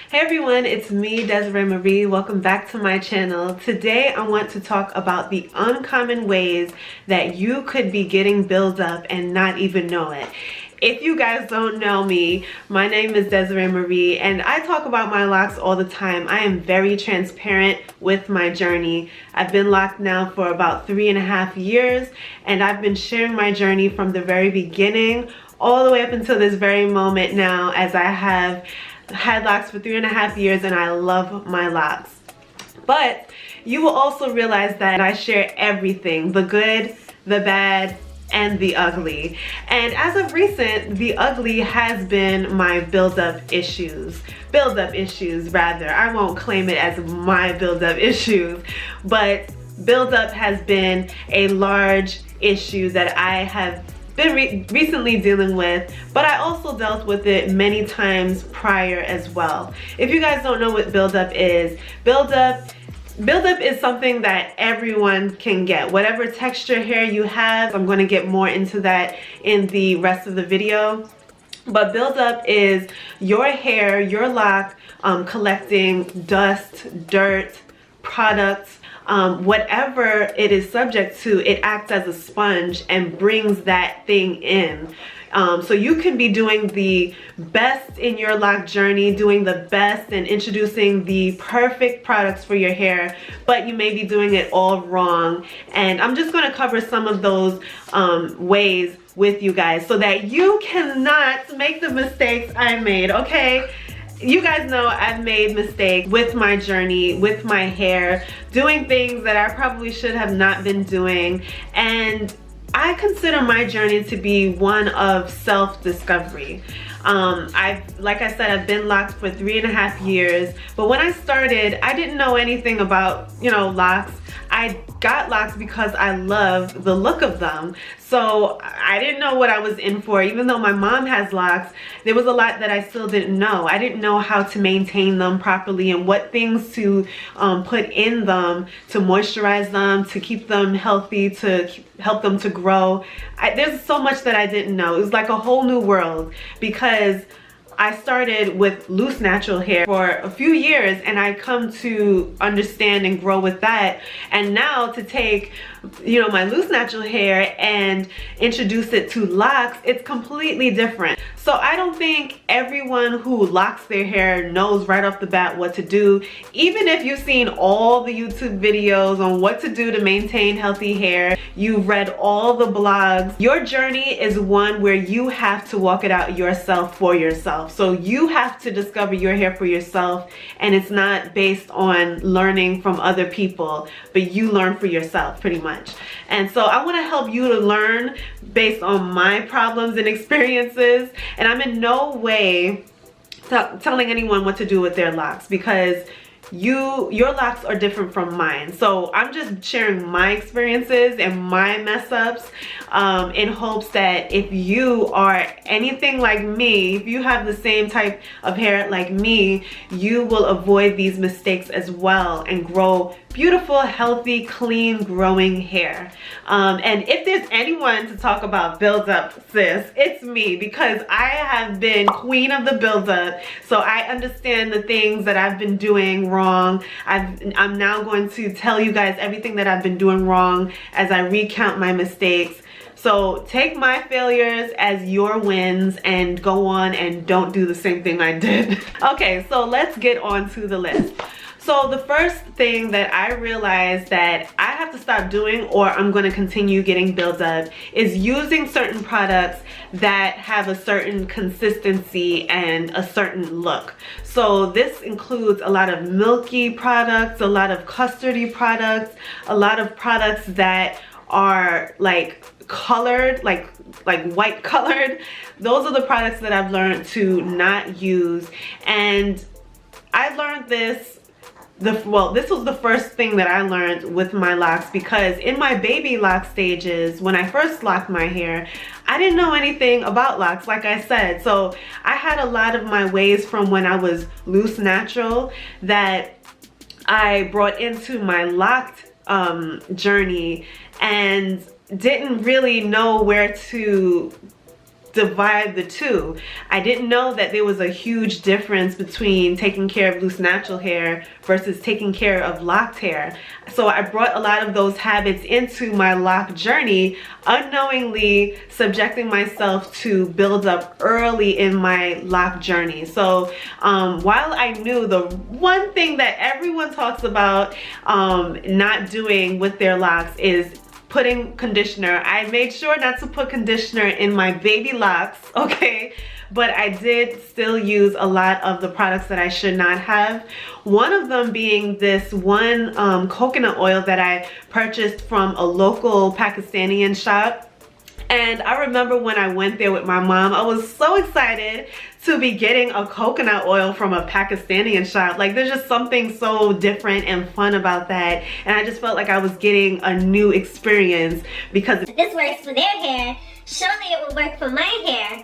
Hey everyone, it's me, Desiree Marie. Welcome back to my channel. Today I want to talk about the uncommon ways that you could be getting buildup and not even know it. If you guys don't know me, my name is Desiree Marie and I talk about my locks all the time. I am very transparent with my journey. I've been locked now for about 3.5 years and I've been sharing my journey from the very beginning all the way up until this very moment now, as I have had locks for 3.5 years and I love my locks. But you will also realize that I share everything, the good, the bad, and the ugly. And as of recent, the ugly has been my buildup issues. Buildup issues rather. I won't claim it as my buildup issues, but buildup has been a large issue that I have been recently dealing with, but I also dealt with it many times prior as well. If you guys don't know what buildup is something that everyone can get. Whatever texture hair you have, I'm going to get more into that in the rest of the video. But buildup is your hair, your lock, collecting dust, dirt, products, whatever it is subject to. It acts as a sponge and brings that thing in. So you can be doing the best in your lock journey, doing the best and introducing the perfect products for your hair, but you may be doing it all wrong. And I'm just going to cover some of those ways with you guys so that you cannot make the mistakes I made, okay? You guys know I've made mistakes with my journey, with my hair, doing things that I probably should have not been doing. And I consider my journey to be one of self-discovery. Like I said, I've been locked for 3.5 years, but when I started, I didn't know anything about, locks. I got locks because I love the look of them. So I didn't know what I was in for. Even though my mom has locks, there was a lot that I still didn't know. I didn't know how to maintain them properly and what things to put in them to moisturize them, to keep them healthy, to help them to grow. There's so much that I didn't know. It was like a whole new world because I started with loose natural hair for a few years and I come to understand and grow with that. And now to take, my loose natural hair and introduce it to locks, it's completely different. So I don't think everyone who locks their hair knows right off the bat what to do. Even if you've seen all the YouTube videos on what to do to maintain healthy hair, you've read all the blogs, your journey is one where you have to walk it out yourself for yourself. So you have to discover your hair for yourself, and it's not based on learning from other people, but you learn for yourself pretty much. And so I want to help you to learn based on my problems and experiences, and I'm in no way telling anyone what to do with their locks because your locks are different from mine. So I'm just sharing my experiences and my mess ups in hopes that if you are anything like me, if you have the same type of hair like me, you will avoid these mistakes as well and grow beautiful, healthy, clean, growing hair. And if there's anyone to talk about buildup, sis, it's me, because I have been queen of the buildup. So I understand the things that I've been doing wrong. I'm now going to tell you guys everything that I've been doing wrong as I recount my mistakes. So take my failures as your wins and go on and don't do the same thing I did. Okay, so let's get on to the list. So the first thing that I realized that I have to stop doing, or I'm going to continue getting buildup, is using certain products that have a certain consistency and a certain look. So this includes a lot of milky products, a lot of custardy products, a lot of products that are like colored, like white colored. Those are the products that I've learned to not use. And I learned this this was the first thing that I learned with my locks, because in my baby lock stages, when I first locked my hair, I didn't know anything about locks, like I said. So I had a lot of my ways from when I was loose natural that I brought into my locked journey and didn't really know where to divide the two. I didn't know that there was a huge difference between taking care of loose natural hair versus taking care of locked hair. So I brought a lot of those habits into my lock journey, unknowingly subjecting myself to build up early in my lock journey. So while I knew the one thing that everyone talks about not doing with their locks is putting conditioner, I made sure not to put conditioner in my baby locks, okay? But I did still use a lot of the products that I should not have. One of them being this one coconut oil that I purchased from a local Pakistani shop. And I remember when I went there with my mom, I was so excited to be getting a coconut oil from a Pakistani shop. Like, there's just something so different and fun about that. And I just felt like I was getting a new experience because if this works for their hair, surely it will work for my hair.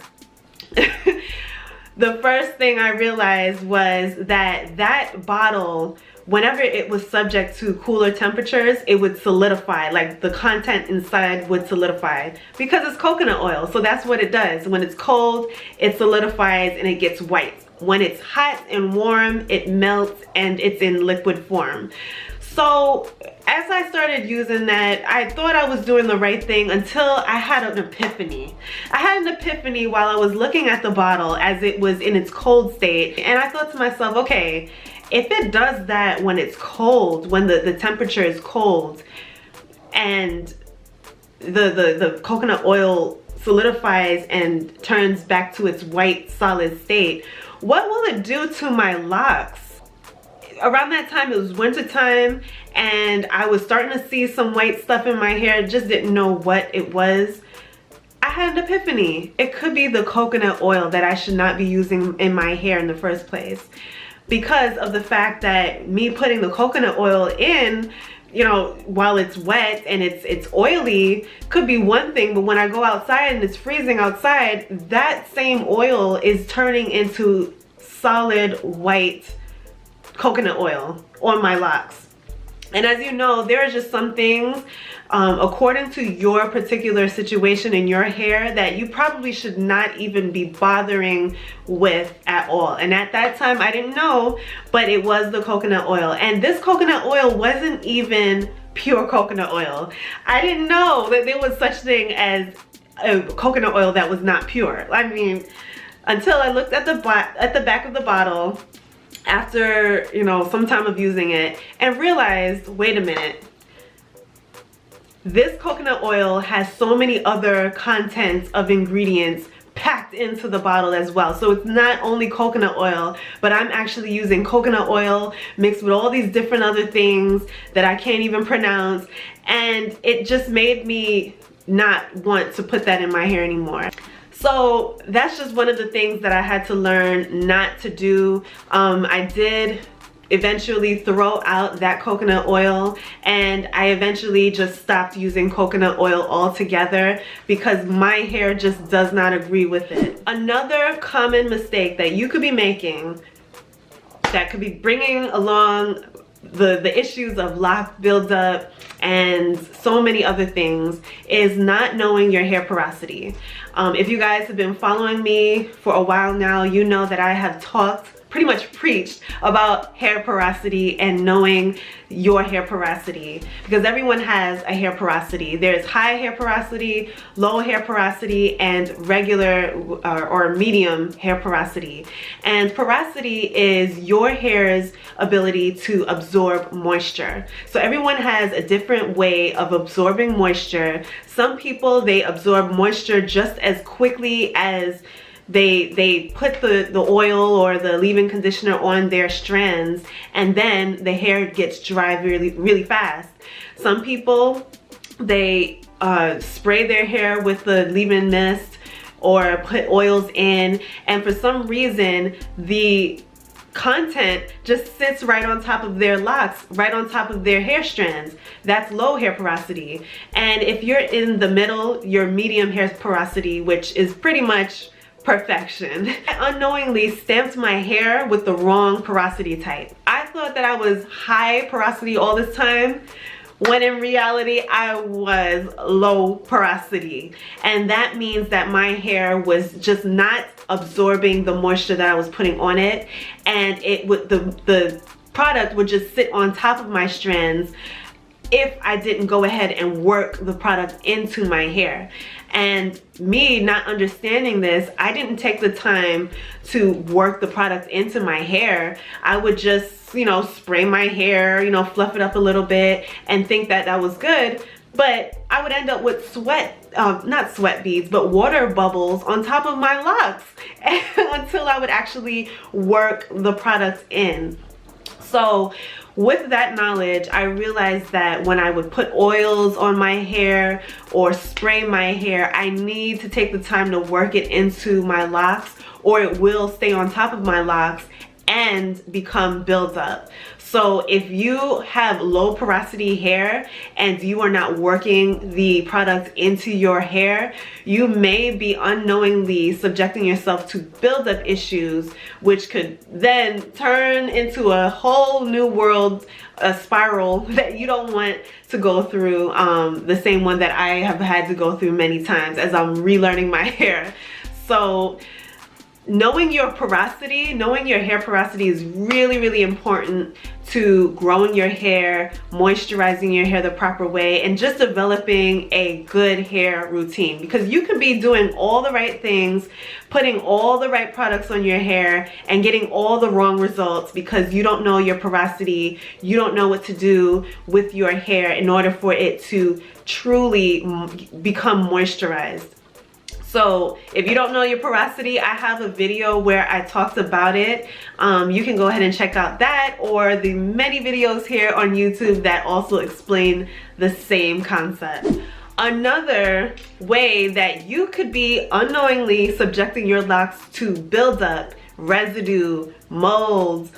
The first thing I realized was that that bottle, whenever it was subject to cooler temperatures, it would solidify, like the content inside would solidify because it's coconut oil. So that's what it does. When it's cold, it solidifies and it gets white. When it's hot and warm, it melts and it's in liquid form. So as I started using that, I thought I was doing the right thing until I had an epiphany. I had an epiphany while I was looking at the bottle as it was in its cold state. And I thought to myself, okay, if it does that when it's cold, when the temperature is cold and the coconut oil solidifies and turns back to its white solid state, what will it do to my locks? Around that time, it was winter time and I was starting to see some white stuff in my hair, just didn't know what it was. I had an epiphany. It could be the coconut oil that I should not be using in my hair in the first place, because of the fact that me putting the coconut oil in, you know, while it's wet and it's oily could be one thing, but when I go outside and it's freezing outside, that same oil is turning into solid white coconut oil on my locks. And as you know, there are just some things according to your particular situation in your hair that you probably should not even be bothering with at all. And at that time I didn't know, but it was the coconut oil. And this coconut oil wasn't even pure coconut oil. I didn't know that there was such thing as a coconut oil that was not pure. I mean, until I looked at the back of the bottle after, you know, some time of using it and realized, wait a minute, this coconut oil has so many other contents of ingredients packed into the bottle as well. So it's not only coconut oil, but I'm actually using coconut oil mixed with all these different other things that I can't even pronounce, and it just made me not want to put that in my hair anymore. So that's just one of the things that I had to learn not to do. I did eventually throw out that coconut oil, and I eventually just stopped using coconut oil altogether because my hair just does not agree with it. Another common mistake that you could be making that could be bringing along the issues of lock buildup and so many other things is not knowing your hair porosity. If you guys have been following me for a while now, you know that I have pretty much preached about hair porosity and knowing your hair porosity, because everyone has a hair porosity. There's high hair porosity, low hair porosity, and regular or medium hair porosity. And porosity is your hair's ability to absorb moisture. So everyone has a different way of absorbing moisture. Some people, they absorb moisture just as quickly as they put the oil or the leave-in conditioner on their strands, and then the hair gets dry really fast. Some people, they spray their hair with the leave-in mist or put oils in, and for some reason the content just sits right on top of their locks, right on top of their hair strands. That's low hair porosity. And if you're in the middle, your medium hair porosity, which is pretty much perfection. I unknowingly stamped my hair with the wrong porosity type. I thought that I was high porosity all this time, when in reality I was low porosity, and that means that my hair was just not absorbing the moisture that I was putting on it, and it would the product would just sit on top of my strands if I didn't go ahead and work the product into my hair. And me not understanding this, I didn't take the time to work the product into my hair. I would just, you know, spray my hair, you know, fluff it up a little bit and think that that was good. But I would end up with not sweat beads, but water bubbles on top of my locks until I would actually work the product in. So with that knowledge, I realized that when I would put oils on my hair or spray my hair, I need to take the time to work it into my locks, or it will stay on top of my locks and become buildup. So if you have low porosity hair and you are not working the product into your hair, you may be unknowingly subjecting yourself to buildup issues, which could then turn into a whole new world, a spiral that you don't want to go through, the same one that I have had to go through many times as I'm relearning my hair. So knowing your porosity, knowing your hair porosity is really, really important to growing your hair, moisturizing your hair the proper way, and just developing a good hair routine. Because you could be doing all the right things, putting all the right products on your hair, and getting all the wrong results because you don't know your porosity, you don't know what to do with your hair in order for it to truly become moisturized. So if you don't know your porosity, I have a video where I talked about it. You can go ahead and check out that, or the many videos here on YouTube that also explain the same concept. Another way that you could be unknowingly subjecting your locks to buildup, residue, molds,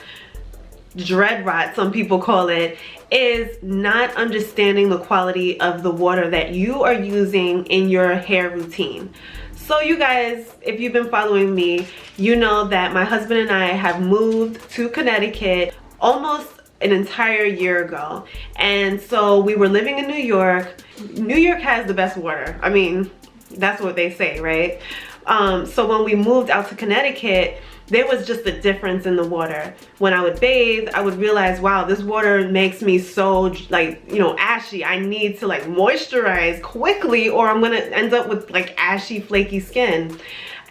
dread rot, some people call it, is not understanding the quality of the water that you are using in your hair routine. So you guys, if you've been following me, you know that my husband and I have moved to Connecticut almost an entire year ago. And so we were living in New York. New York has the best water. I mean, that's what they say, right? So when we moved out to Connecticut, there was just a difference in the water. When I would bathe, I would realize, wow, this water makes me so, like, you know, ashy. I need to like moisturize quickly or I'm gonna end up with like ashy, flaky skin.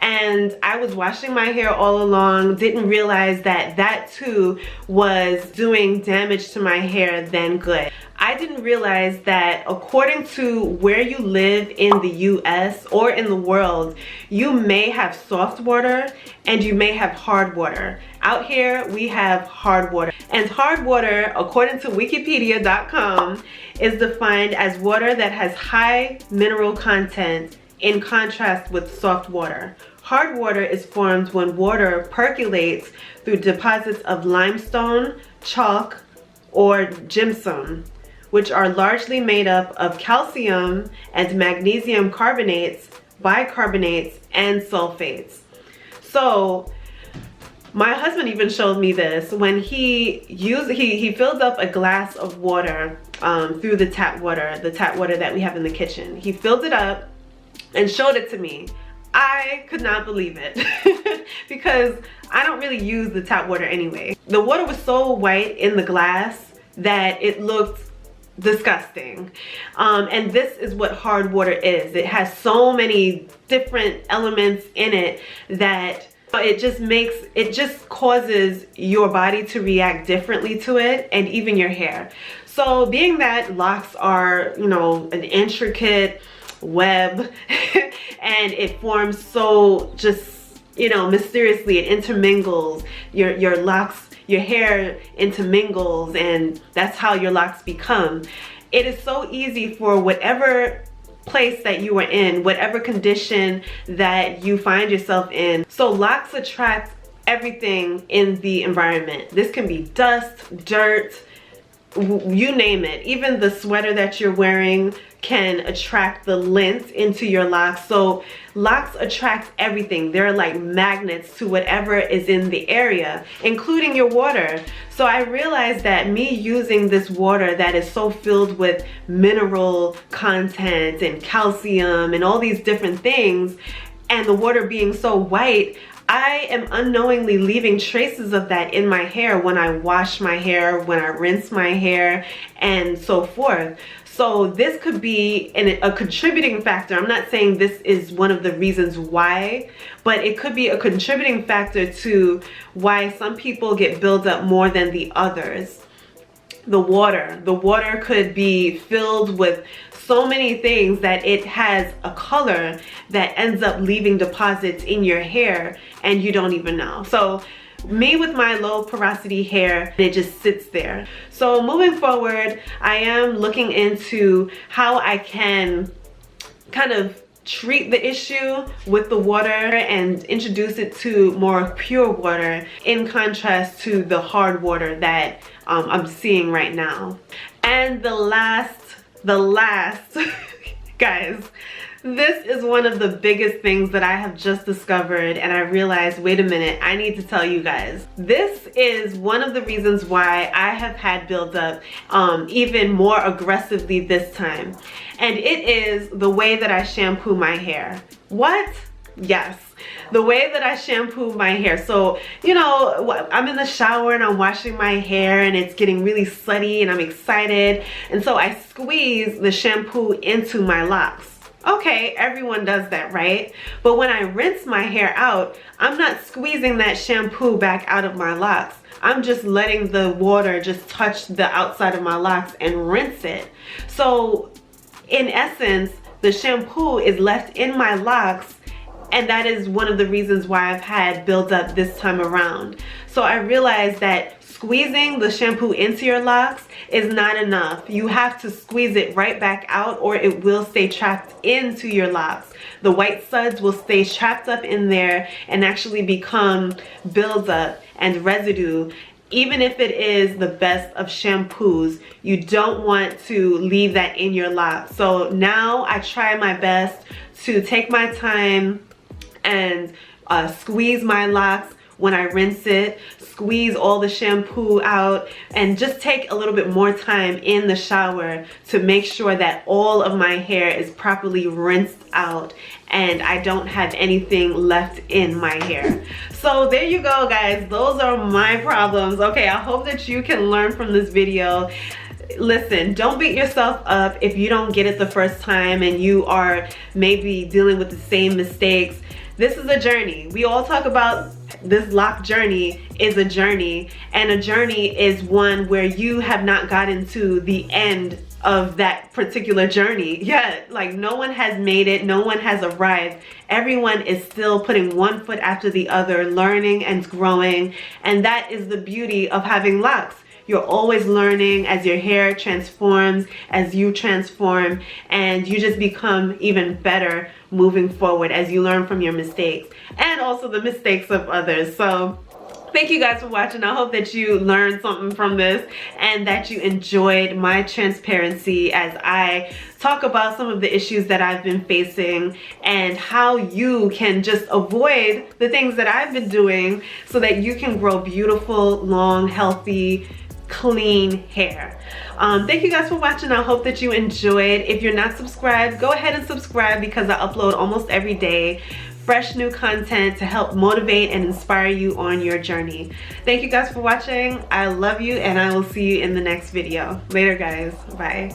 And I was washing my hair all along, didn't realize that that too was doing damage to my hair than good. I didn't realize that according to where you live in the US or in the world, you may have soft water and you may have hard water. Out here, we have hard water. And hard water, according to wikipedia.com, is defined as water that has high mineral content in contrast with soft water. Hard water is formed when water percolates through deposits of limestone, chalk, or gypsum, which are largely made up of calcium and magnesium carbonates, bicarbonates, and sulfates. So my husband even showed me this when he filled up a glass of water through the tap water that we have in the kitchen. He filled it up and showed it to me. I could not believe it because I don't really use the tap water anyway. The water was so white in the glass that it looked disgusting. And this is what hard water is. It has so many different elements in it that it just causes your body to react differently to it, and even your hair. So being that locks are, you know, an intricate web and it forms so just, you know, mysteriously, it intermingles your locks, your hair intermingles, and that's how your locks become. It is so easy for whatever place that you are in, whatever condition that you find yourself in. So locks attract everything in the environment. This can be dust, dirt, you name it. Even the sweater that you're wearing can attract the lint into your locks. So locks attract everything. They're like magnets to whatever is in the area, including your water. So I realized that me using this water that is so filled with mineral content and calcium and all these different things, and the water being so white, I am unknowingly leaving traces of that in my hair when I wash my hair, when I rinse my hair, and so forth. So this could be a contributing factor. I'm not saying this is one of the reasons why, but it could be a contributing factor to why some people get built up more than the others. The water could be filled with so many things that it has a color that ends up leaving deposits in your hair and you don't even know. So me with my low porosity hair, it just sits there. So moving forward, I am looking into how I can kind of treat the issue with the water and introduce it to more pure water in contrast to the hard water that I'm seeing right now. And the last guys, this is one of the biggest things that I have just discovered, and I realized, wait a minute, I need to tell you guys. This is one of the reasons why I have had buildup even more aggressively this time. And it is the way that I shampoo my hair. What? Yes, the way that I shampoo my hair. So, you know, I'm in the shower and I'm washing my hair and it's getting really slutty and I'm excited. And so I squeeze the shampoo into my locks. Okay, everyone does that, right? But when I rinse my hair out, I'm not squeezing that shampoo back out of my locks. I'm just letting the water just touch the outside of my locks and rinse it. So in essence, the shampoo is left in my locks, and that is one of the reasons why I've had buildup this time around. So I realized that squeezing the shampoo into your locks is not enough. You have to squeeze it right back out or it will stay trapped into your locks. The white suds will stay trapped up in there and actually become buildup and residue. Even if it is the best of shampoos, you don't want to leave that in your locks. So now I try my best to take my time and squeeze my locks when I rinse it, squeeze all the shampoo out, and just take a little bit more time in the shower to make sure that all of my hair is properly rinsed out and I don't have anything left in my hair. So there you go, guys. Those are my problems. Okay, I hope that you can learn from this video. Listen, don't beat yourself up if you don't get it the first time and you are maybe dealing with the same mistakes. This is a journey. We all talk about this lock journey is a journey, and a journey is one where you have not gotten to the end of that particular journey yet. Like, no one has made it, no one has arrived. Everyone is still putting one foot after the other, learning and growing, and that is the beauty of having locks. You're always learning as your hair transforms, as you transform, and you just become even better moving forward as you learn from your mistakes and also the mistakes of others. So thank you guys for watching. I hope that you learned something from this and that you enjoyed my transparency as I talk about some of the issues that I've been facing and how you can just avoid the things that I've been doing so that you can grow beautiful, long, healthy, clean hair. Thank you guys for watching. I hope that you enjoyed. If you're not subscribed, go ahead and subscribe because I upload almost every day fresh new content to help motivate and inspire you on your journey. Thank you guys for watching. I love you and I will see you in the next video. Later, guys. Bye.